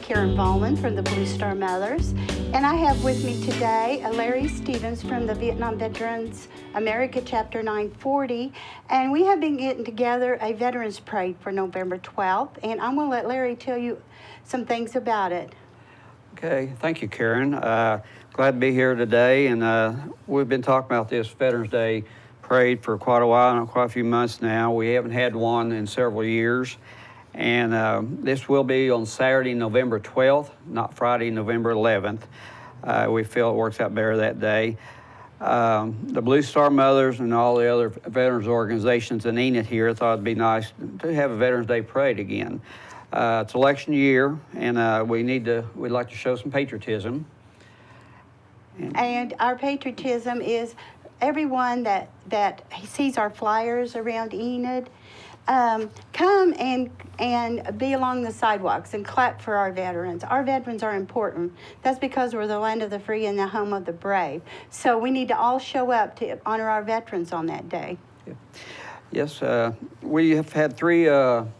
Karen Vollman from the Blue Star Mothers, and I have with me today Larry Stevens from the Vietnam Veterans America Chapter 940, and we have been getting together a Veterans Parade for November 12th, and I'm going to let Larry tell you some things about it. Okay, thank you, Karen. Glad to be here today, and we've been talking about this Veterans Day Parade for quite a while, quite a few months now. We haven't had one in several years. And this will be on Saturday, November 12th, not Friday, November 11th. We feel it works out better that day. The Blue Star Mothers and all the other veterans organizations in Enid here thought it'd be nice to have a Veterans Day Parade again. It's election year, and we'd like to show some patriotism. And our patriotism is everyone that sees our flyers around Enid, come and be along the sidewalks and clap for our veterans. Our veterans are important. That's because we're the land of the free and the home of the brave. So we need to all show up to honor our veterans on that day. Yeah. Yes, we have had three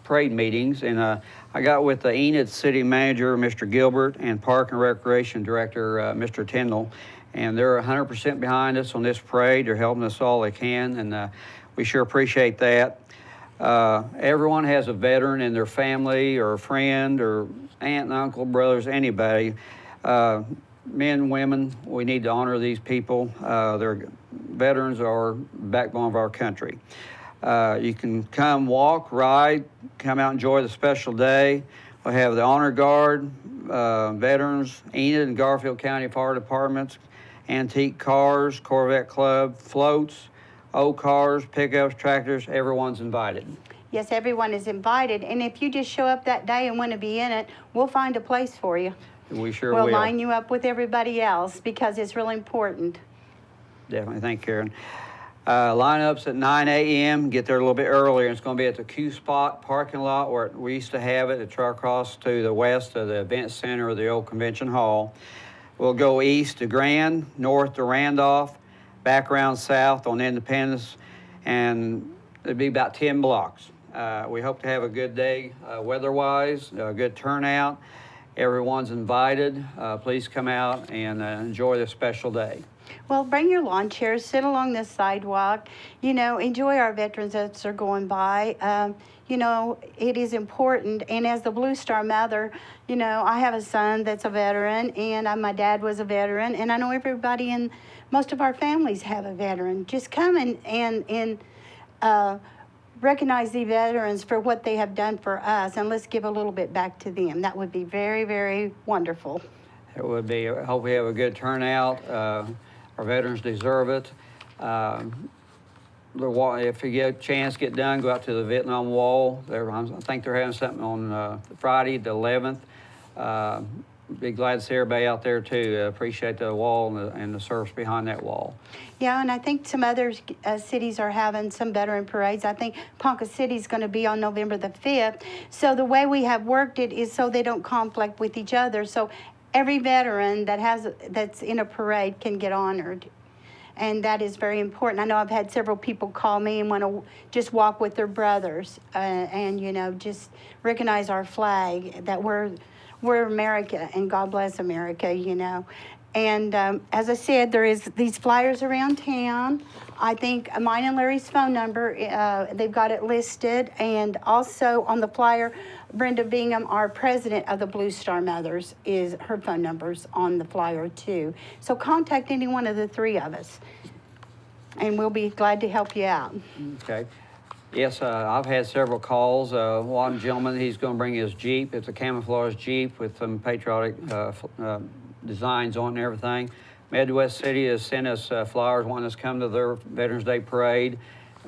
parade meetings, and I got with the Enid City Manager, Mr. Gilbert, and Park and Recreation Director, Mr. Tyndall, and they're 100% behind us on this parade. They're helping us all they can, and we sure appreciate that. Everyone has a veteran in their family or a friend or aunt and uncle, brothers, anybody. Men, women, we need to honor these people. Their veterans are the backbone of our country. You can come walk, ride, come out and enjoy the special day. We'll have the Honor Guard, veterans, Enid and Garfield County Fire Departments, antique cars, Corvette Club, floats, old cars, pickups, tractors, everyone's invited. Yes, everyone is invited, and if you just show up that day and want to be in it, we'll find a place for you. We sure will. We'll line you up with everybody else because it's really important. Definitely, thank you, Karen. Lineups at 9 a.m., get there a little bit earlier. It's going to be at the Q Spot parking lot where we used to have it, it's right across to the west of the event center of the old convention hall. We'll go east to Grand, north to Randolph, back around south on Independence, and it'll be about 10 blocks. We hope to have a good day weather-wise, a good turnout. Everyone's invited. Please come out and enjoy this special day. Well, bring your lawn chairs, sit along the sidewalk, enjoy our veterans as they're going by. It is important, and as the Blue Star Mother, I have a son that's a veteran, and my dad was a veteran, and I know everybody in most of our families have a veteran. Just come and recognize the veterans for what they have done for us, and let's give a little bit back to them. That would be very, very wonderful. It would be. I hope we have a good turnout. Our veterans deserve it. If you get a chance, get done, go out to the Vietnam Wall. I think they're having something on Friday the 11th. Be glad to see everybody out there too. Appreciate the wall and the service behind that wall. Yeah, and I think some other cities are having some veteran parades. I think Ponca City is going to be on November the 5th. So the way we have worked it is so they don't conflict with each other. So every veteran that's in a parade can get honored. And that is very important. I know I've had several people call me and want to just walk with their brothers and, just recognize our flag, that we're America, and God bless America, And as I said, there is these flyers around town. I think mine and Larry's phone number, they've got it listed. And also on the flyer, Brenda Bingham, our president of the Blue Star Mothers, her phone number's on the flyer too. So contact any one of the three of us, and we'll be glad to help you out. Okay. Yes, I've had several calls. One gentleman, he's going to bring his Jeep. It's a camouflage Jeep with some patriotic designs on it and everything. Midwest City has sent us flyers wanting us to come to their Veterans Day Parade,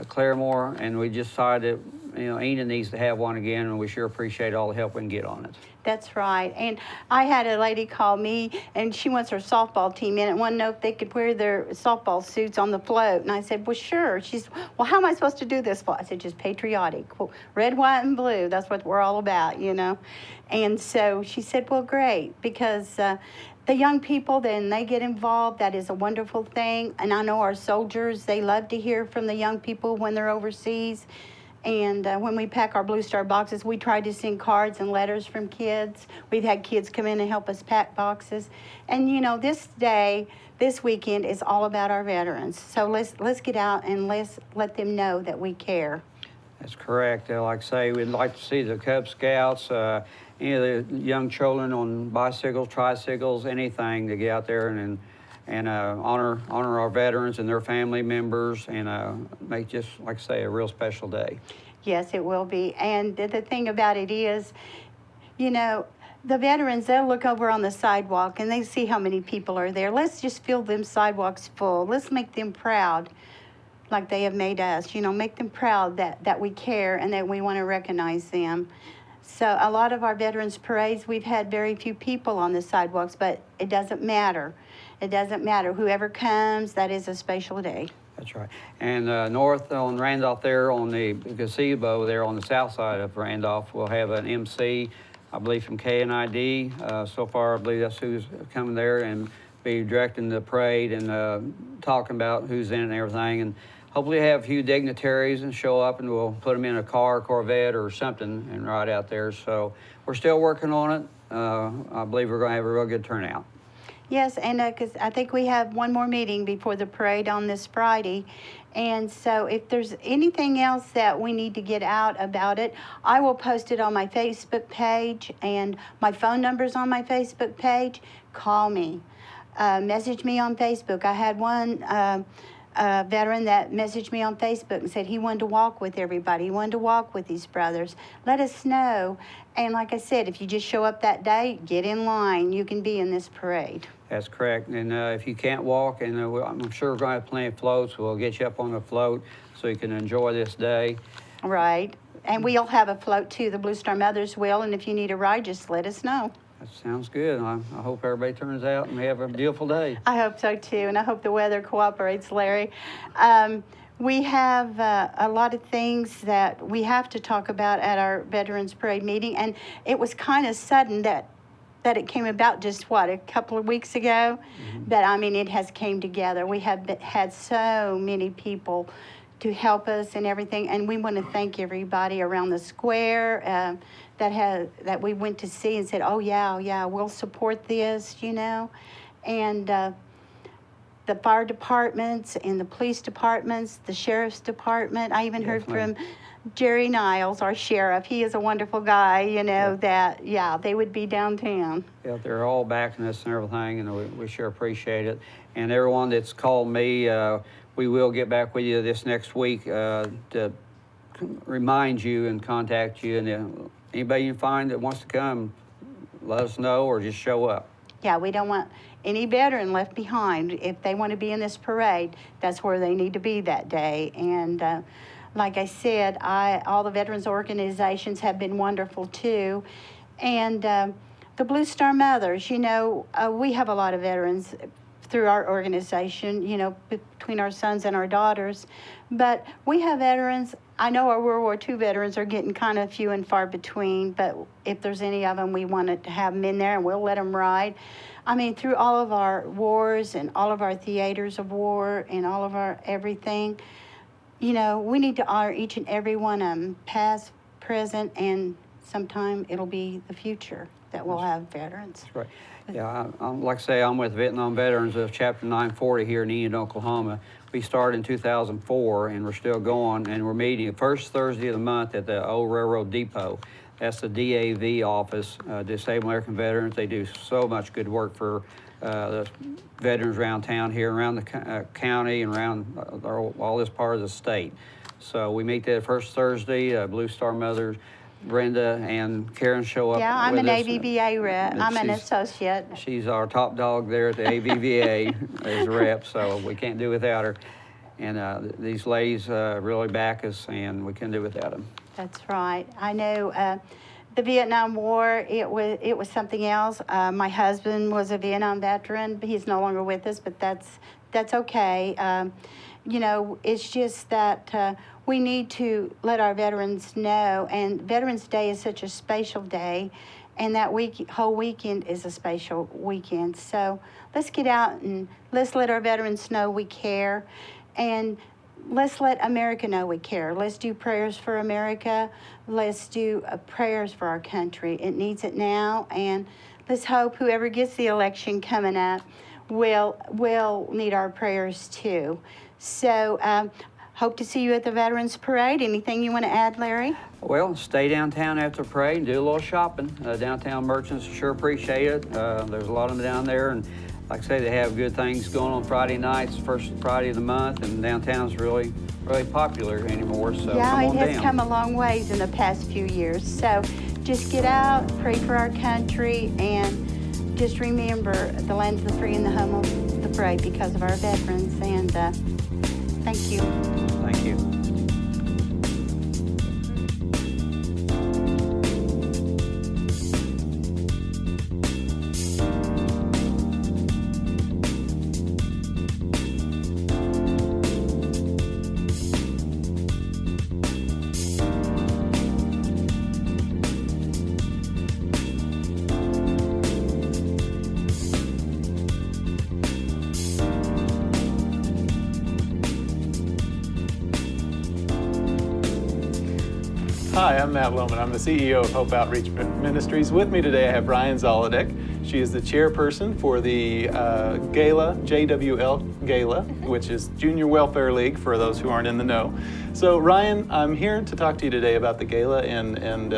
Claremore, and we just decided that, Enid needs to have one again, and we sure appreciate all the help we can get on it. That's right. And I had a lady call me, and she wants her softball team in and wanted to know if they could wear their softball suits on the float. And I said, well, sure. She's, well, how am I supposed to do this? I said, just patriotic. Well, red, white, and blue. That's what we're all about, And so she said, well, great, because the young people, then they get involved. That is a wonderful thing. And I know our soldiers, they love to hear from the young people when they're overseas. And when we pack our Blue Star boxes, we try to send cards and letters from kids. We've had kids come in and help us pack boxes. And you know, this weekend is all about our veterans. So let's get out and let's let them know that we care. That's correct. Like I say, we'd like to see the Cub Scouts, any of the young children on bicycles, tricycles, anything to get out there and honor our veterans and their family members, and make, just like I say, a real special day. Yes, it will be. And the thing about it is, you know, the veterans, they'll look over on the sidewalk and they see how many people are there. Let's just fill them sidewalks full. Let's make them proud like they have made us. You know, make them proud that we care and that we want to recognize them. So a lot of our veterans parades, we've had very few people on the sidewalks, but it doesn't matter. It doesn't matter. Whoever comes, that is a special day. That's right. And north on Randolph there, on the gazebo there on the south side of Randolph, we'll have an MC, I believe from KNID. So far, I believe that's who's coming there and be directing the parade and talking about who's in it and everything. And hopefully have a few dignitaries and show up, and we'll put them in a car, Corvette or something and ride out there. So we're still working on it. I believe we're going to have a real good turnout. Yes, and because I think we have one more meeting before the parade on this Friday. And so if there's anything else that we need to get out about it, I will post it on my Facebook page, and my phone number's on my Facebook page. Call me. Message me on Facebook. I had one veteran that messaged me on Facebook and said he wanted to walk with everybody. He wanted to walk with these brothers. Let us know. And like I said, if you just show up that day, get in line. You can be in this parade. That's correct. And if you can't walk, and I'm sure we're going to have plenty of floats, we'll get you up on the float so you can enjoy this day. Right. And we'll have a float too. The Blue Star Mothers will. And if you need a ride, just let us know. That sounds good. I hope everybody turns out and we have a beautiful day. I hope so too, and I hope the weather cooperates, Larry. We have a lot of things that we have to talk about at our Veterans Parade meeting, and it was kind of sudden that it came about just, a couple of weeks ago? Mm-hmm. But, I mean, it has came together. We have had so many people to help us and everything, and we want to thank everybody around the square that we went to see and said, oh, yeah, we'll support this, you know. And the fire departments and the police departments, the sheriff's department. I even heard from Jerry Niles, our sheriff. He is a wonderful guy, you know, that, they would be downtown. Yeah, they're all backing us and everything, and we sure appreciate it. And everyone that's called me, we will get back with you this next week to remind you and contact you. And anybody you find that wants to come, let us know or just show up. Yeah, we don't want any veteran left behind. If they want to be in this parade, that's where they need to be that day. And like I said, all the veterans organizations have been wonderful too. And the Blue Star Mothers, you know, we have a lot of veterans through our organization, you know, between our sons and our daughters. But we have veterans. I know our World War II veterans are getting kind of few and far between, but if there's any of them, we want to have them in there, and we'll let them ride. I mean, through all of our wars and all of our theaters of war and all of our everything, you know, we need to honor each and every one of them, past, present, and sometime it'll be the future that we'll have veterans. That's right. Yeah, like I say, I'm with Vietnam Veterans of Chapter 940 here in Enid, Oklahoma. We started in 2004, and we're still going, and we're meeting the first Thursday of the month at the old Railroad Depot. That's the DAV office, Disabled American Veterans. They do so much good work for the veterans around town here, around the county, and around all this part of the state. So we meet there first Thursday. Blue Star Mothers, Brenda and Karen show up. Yeah, I'm an ABVA rep. I'm an associate. She's our top dog there at the ABVA as a rep, so we can't do without her. And these ladies really back us, and we couldn't do without them. That's right. I know the Vietnam War, it was something else. My husband was a Vietnam veteran. He's no longer with us, but that's okay. You know, it's just that we need to let our veterans know, and Veterans Day is such a special day, and that whole weekend is a special weekend. So let's get out and let's let our veterans know we care. And let's let America know we care. Let's do prayers for America. Let's do prayers for our country. It needs it now, and let's hope whoever gets the election coming up will need our prayers too. So hope to see you at the Veterans Parade. Anything you want to add, Larry? Well, stay downtown after the parade and do a little shopping. Downtown merchants sure appreciate it. There's a lot of them down there, and like I say, they have good things going on Friday nights, first Friday of the month, and downtown's really popular anymore. So yeah, come on it has down. come a long ways in the past few years. So just get out, pray for our country, and just remember the land of the free and the home of the brave because of our veterans. And thank you. Thank you. Hi, I'm Matt Lohman. I'm the CEO of Hope Outreach Ministries. With me today I have Ryan Zolodek. She is the chairperson for the Gala, JWL Gala, which is Junior Welfare League for those who aren't in the know. So Ryan, I'm here to talk to you today about the Gala and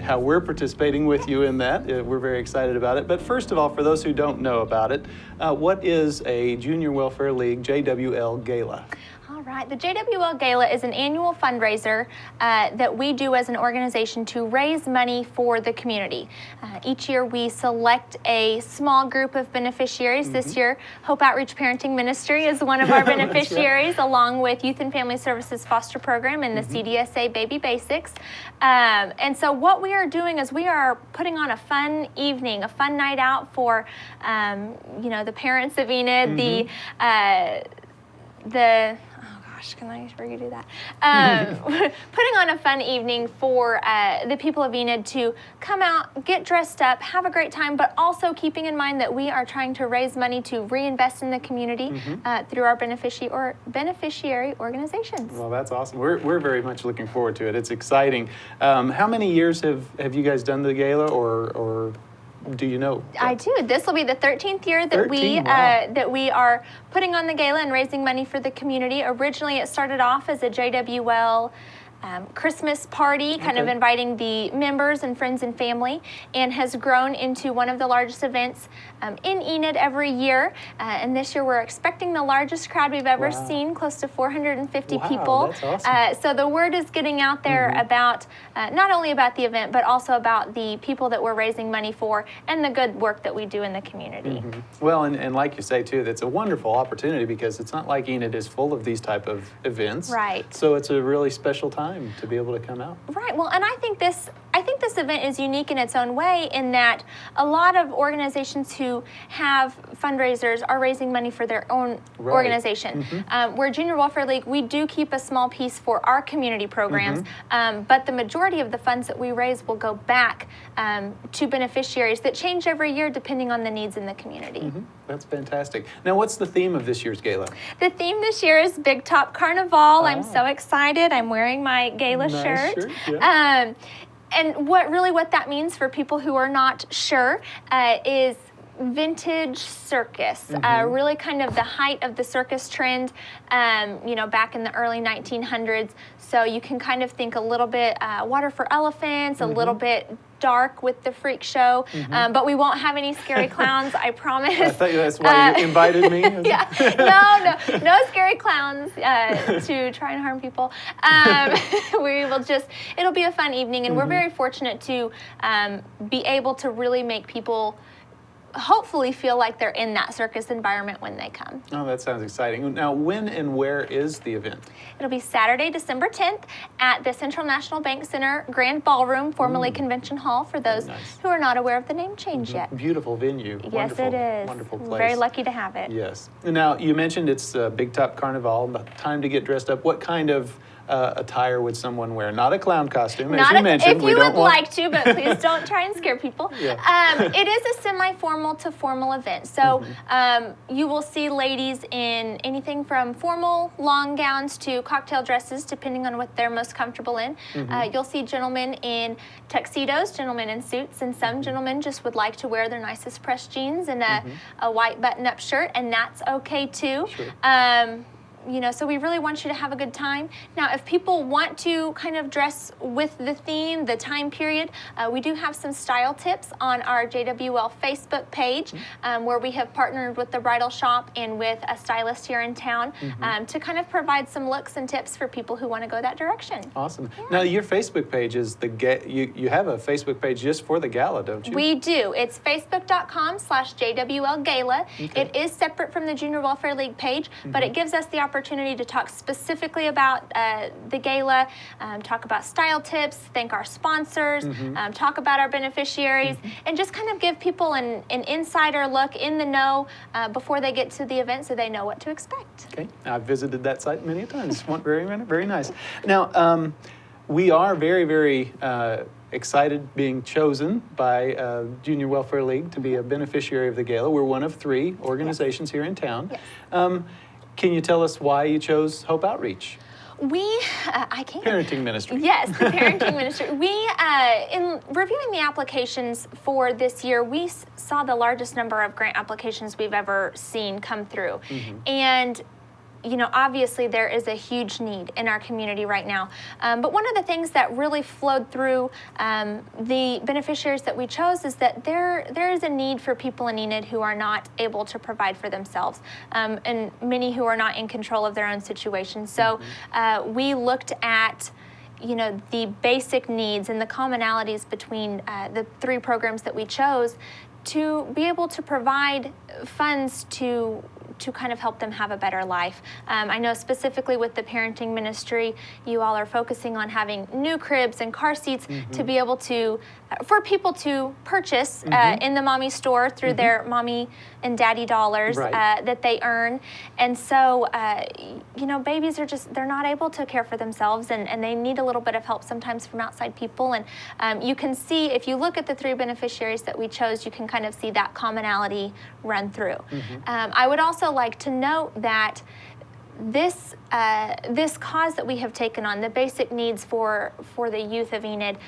how we're participating with you in that. We're very excited about it. But first of all, for those who don't know about it, what is a Junior Welfare League JWL Gala? All right, the JWL Gala is an annual fundraiser that we do as an organization to raise money for the community. Each year we select a small group of beneficiaries. This year, Hope Outreach Parenting Ministry is one of our beneficiaries, along with Youth and Family Services Foster Program and the CDSA Baby Basics. And so what we are doing is we are putting on a fun evening, a fun night out for, the parents of Enid, can I redo that? Putting on a fun evening for the people of Enid to come out, get dressed up, have a great time, but also keeping in mind that we are trying to raise money to reinvest in the community through our beneficiary organizations. Well, that's awesome. We're very much looking forward to it. It's exciting. How many years have you guys done the gala, or do you know? I do. This will be the 13th year that we are putting on the gala and raising money for the community. Originally, it started off as a JWL Christmas party, kind of inviting the members and friends and family, and has grown into one of the largest events in Enid every year. And this year we're expecting the largest crowd we've ever seen, close to 450 people. That's awesome. So the word is getting out there about not only about the event, but also about the people that we're raising money for and the good work that we do in the community. Well, and like you say too, that's a wonderful opportunity because it's not like Enid is full of these type of events. Right. So it's a really special time to be able to come out. Right. Well, and I think this event is unique in its own way in that a lot of organizations who have fundraisers are raising money for their own organization. We're Junior Welfare League. We do keep a small piece for our community programs, but the majority of the funds that we raise will go back to beneficiaries that change every year depending on the needs in the community. That's fantastic. Now, what's the theme of this year's gala? The theme this year is Big Top Carnival. I'm so excited. I'm wearing my gala shirt. Yeah. And what that means for people who are not sure is vintage circus, really kind of the height of the circus trend, back in the early 1900s. So you can kind of think a little bit Water for Elephants, a little bit dark with the freak show, but we won't have any scary clowns, I promise. I thought that's why you invited me. No scary clowns to try and harm people. It'll be a fun evening, and we're very fortunate to be able to really make people hopefully feel like they're in that circus environment when they come. Oh, that sounds exciting. Now, when and where is the event? It'll be Saturday, December 10th at the Central National Bank Center Grand Ballroom, formerly Convention Hall, for those who are not aware of the name change yet. Beautiful venue. Yes, wonderful, it is. Wonderful place. Very lucky to have it. Yes. Now, you mentioned it's Big Top Carnival, time to get dressed up. What kind of attire would someone wear? Not a clown costume, as Not you a, mentioned. if we you don't would want... like to, but please don't try and scare people. It is a semi-formal to formal event. So you will see ladies in anything from formal long gowns to cocktail dresses, depending on what they're most comfortable in. You'll see gentlemen in tuxedos, gentlemen in suits, and some gentlemen just would like to wear their nicest pressed jeans and a white button-up shirt, and that's okay too. Sure. You know, so we really want you to have a good time. Now, if people want to kind of dress with the theme, the time period, we do have some style tips on our JWL Facebook page, where we have partnered with the bridal shop and with a stylist here in town to kind of provide some looks and tips for people who want to go that direction. Awesome. Now, your Facebook page is you have a Facebook page just for the gala, don't you? We do. It's facebook.com/JWL Gala. Okay. It is separate from the Junior Welfare League page, but it gives us the opportunity to talk specifically about the gala, talk about style tips, thank our sponsors, talk about our beneficiaries, and just kind of give people an insider look in the know before they get to the event so they know what to expect. Okay, I've visited that site many times. Very, very nice. Now, we are very, very excited being chosen by Junior Welfare League to be a beneficiary of the gala. We're one of 3 organizations here in town. Yes. Can you tell us why you chose Hope Outreach? I can. Parenting ministry. Yes, the parenting ministry. We, in reviewing the applications for this year, we saw the largest number of grant applications we've ever seen come through. And you know, obviously there is a huge need in our community right now. But one of the things that really flowed through the beneficiaries that we chose is that there is a need for people in Enid who are not able to provide for themselves, and many who are not in control of their own situation. So we looked at, you know, the basic needs and the commonalities between the 3 programs that we chose to be able to provide funds to kind of help them have a better life. I know specifically with the parenting ministry, you all are focusing on having new cribs and car seats to be able to, for people to purchase in the mommy store through their mommy and daddy dollars that they earn. And so, you know, babies are just, they're not able to care for themselves, and they need a little bit of help sometimes from outside people. And you can see, if you look at the 3 beneficiaries that we chose, you can kind of see that commonality run through. I would also like to note that this cause that we have taken on, the basic needs for the youth of Enid,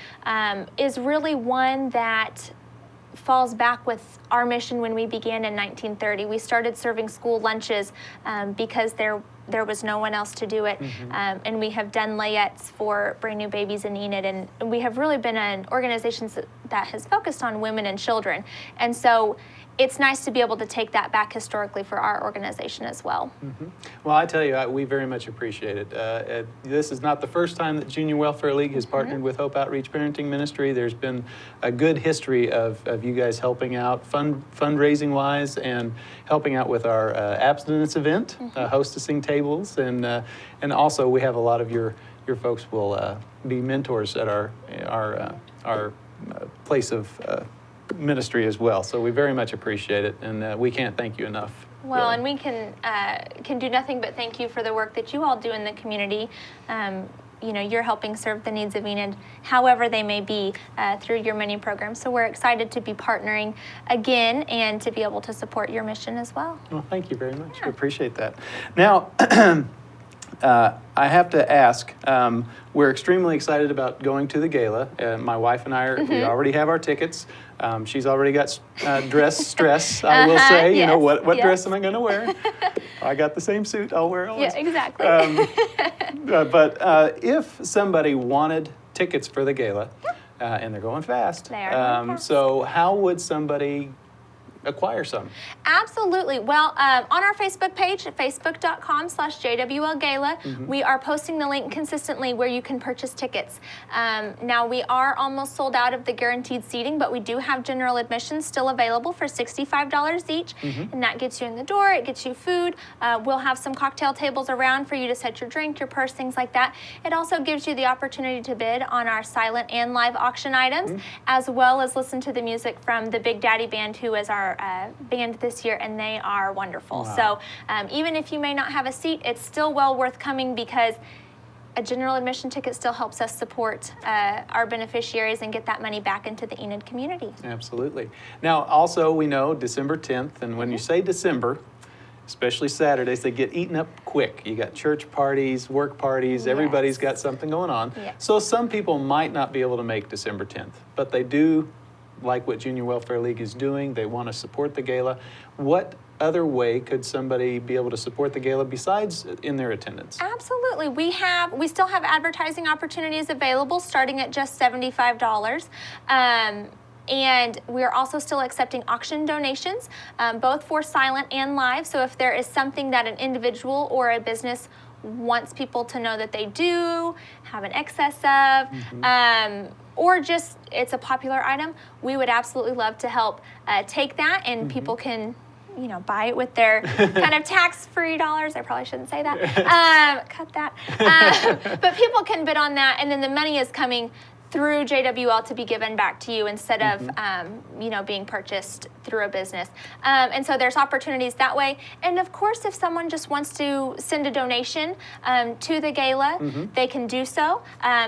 is really one that falls back with our mission when we began in 1930. We started serving school lunches because there was no one else to do it, and we have done layettes for brand new babies in Enid, and we have really been an organization that has focused on women and children. And so it's nice to be able to take that back historically for our organization as well. Well, I tell you, we very much appreciate it. This is not the first time that Junior Welfare League has partnered with Hope Outreach Parenting Ministry. There's been a good history of you guys helping out fundraising wise, and helping out with our abstinence event, hostessing tables, and also we have a lot of your folks will be mentors at our place of ministry as well. So we very much appreciate it, and we can't thank you enough. Well, really. and we can do nothing but thank you for the work that you all do in the community. You know, you're helping serve the needs of Enid, however they may be, through your many programs. So we're excited to be partnering again and to be able to support your mission as well. Well, thank you very much. We appreciate that. Now, I have to ask, we're extremely excited about going to the gala. My wife and I we already have our tickets. She's already got dress stress, I will say. You know, what dress am I going to wear? I got the same suit, I'll wear always. Yeah, exactly. But if somebody wanted tickets for the gala, and they're going fast, They are going fast. So how would somebody acquire some? Absolutely. Well, on our Facebook page, facebook.com/JWL Gala, we are posting the link consistently where you can purchase tickets. Now, we are almost sold out of the guaranteed seating, but we do have general admissions still available for $65 each, and that gets you in the door, it gets you food. We'll have some cocktail tables around for you to set your drink, your purse, things like that. It also gives you the opportunity to bid on our silent and live auction items, as well as listen to the music from the Big Daddy Band, who is our band this year, and they are wonderful. Wow. So even if you may not have a seat, it's still well worth coming, because a general admission ticket still helps us support our beneficiaries and get that money back into the Enid community. Absolutely. Now, also, we know December 10th, and when you say December, especially Saturdays, they get eaten up quick. You got church parties, work parties, everybody's got something going on. Yes. So some people might not be able to make December 10th, but they do like what Junior Welfare League is doing. They want to support the gala. What other way could somebody be able to support the gala besides in their attendance? Absolutely. We still have advertising opportunities available starting at just $75. And we're also still accepting auction donations, both for silent and live. So if there is something that an individual or a business wants people to know that they do have an excess of, or just it's a popular item, we would absolutely love to help take that, and people can, you know, buy it with their kind of tax-free dollars. I probably shouldn't say that. Cut that. But people can bid on that, and then the money is coming through JWL to be given back to you instead of, you know, being purchased through a business. And so there's opportunities that way. And of course, if someone just wants to send a donation to the gala, they can do so.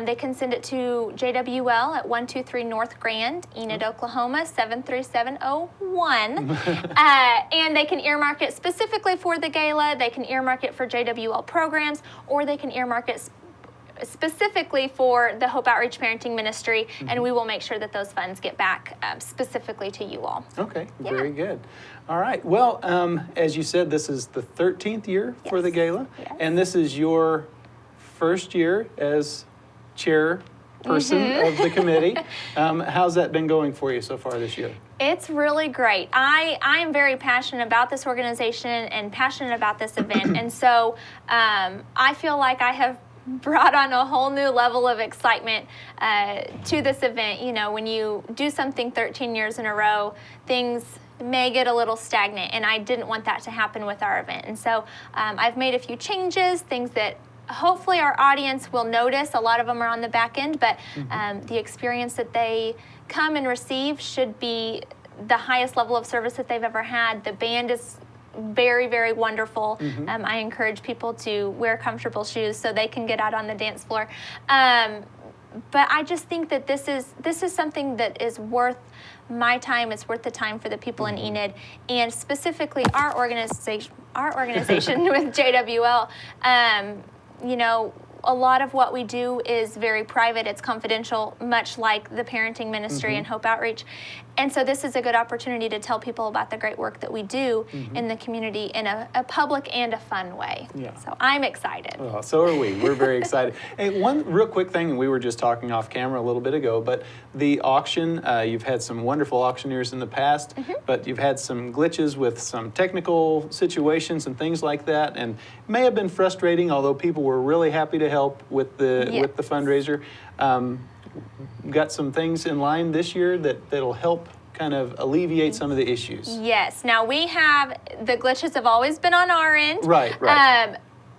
They can send it to JWL at 123 North Grand, Enid, Oklahoma, 73701. And they can earmark it specifically for the gala. They can earmark it for JWL programs, or they can earmark it specifically for the Hope Outreach Parenting Ministry, and we will make sure that those funds get back specifically to you all. Okay, very good. All right, well, as you said, this is the 13th year for the gala, and this is your first year as chairperson of the committee. How's that been going for you so far this year? It's really great. I am very passionate about this organization and passionate about this event, and so I feel like I have brought on a whole new level of excitement to this event. You know, when you do something 13 years in a row, things may get a little stagnant, and I didn't want that to happen with our event. And so I've made a few changes, things that hopefully our audience will notice. A lot of them are on the back end, but the experience that they come and receive should be the highest level of service that they've ever had. The band is very, very wonderful. I encourage people to wear comfortable shoes so they can get out on the dance floor. But I just think that this is something that is worth my time. It's worth the time for the people in Enid, and specifically our organization with JWL. You know, a lot of what we do is very private. It's confidential, much like the parenting ministry and Hope Outreach. And so this is a good opportunity to tell people about the great work that we do in the community in a public and a fun way. Yeah. So I'm excited. Well, so are we. We're very excited. Hey, one real quick thing, and we were just talking off camera a little bit ago, but the auction, you've had some wonderful auctioneers in the past, but you've had some glitches with some technical situations and things like that, and it may have been frustrating, although people were really happy to help with the fundraiser. Got some things in line this year that'll help kind of alleviate some of the issues. Yes. Now the glitches have always been on our end. Right.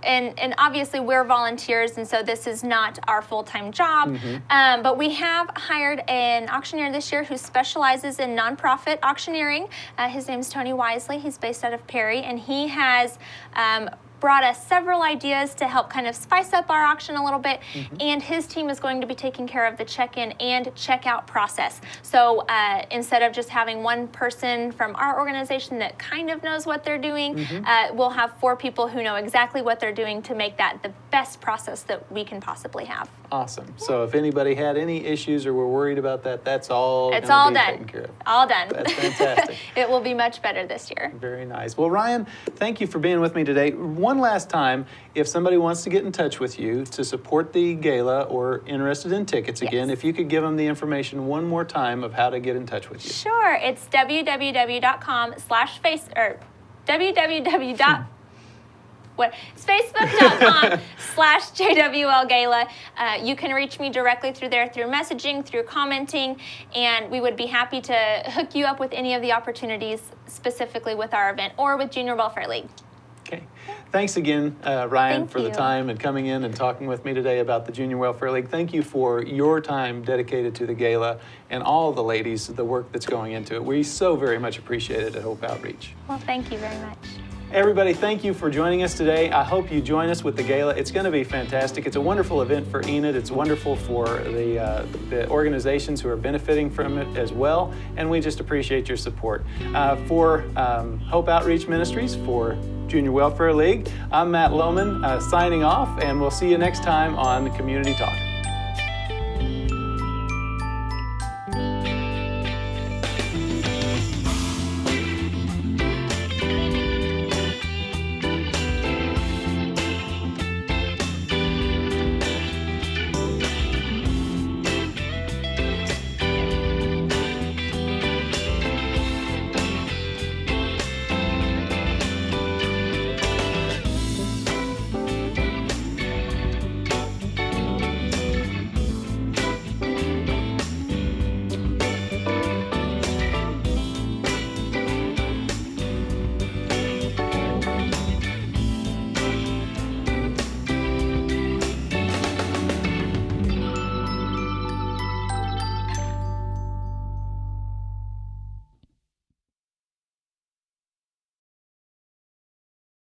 And obviously we're volunteers, and so this is not our full-time job. But we have hired an auctioneer this year who specializes in nonprofit auctioneering. His name's Tony Wisely. He's based out of Perry, and he has brought us several ideas to help kind of spice up our auction a little bit, and his team is going to be taking care of the check-in and check-out process. So instead of just having one person from our organization that kind of knows what they're doing, we'll have 4 people who know exactly what they're doing to make that the best process that we can possibly have. Awesome. So if anybody had any issues or were worried about that, that's all it's all done. Taken care of. All done. That's fantastic. It will be much better this year. Very nice. Well, Ryan, thank you for being with me today. One last time, if somebody wants to get in touch with you to support the gala or interested in tickets again, if you could give them the information one more time of how to get in touch with you. Sure. It's Facebook.com/JWL Gala. You can reach me directly through there, through messaging, through commenting, and we would be happy to hook you up with any of the opportunities specifically with our event or with Junior Welfare League. Okay. Thanks again, Ryan, Thank for you. the time and coming in and talking with me today about the Junior Welfare League. Thank you for your time dedicated to the gala and all the ladies, the work that's going into it. We so very much appreciate it at Hope Outreach. Well, thank you very much. Everybody, thank you for joining us today. I hope you join us with the gala. It's going to be fantastic. It's a wonderful event for Enid. It's wonderful for the organizations who are benefiting from it as well, and we just appreciate your support. For Hope Outreach Ministries, for Junior Welfare League, I'm Matt Lohman signing off, and we'll see you next time on Community Talk.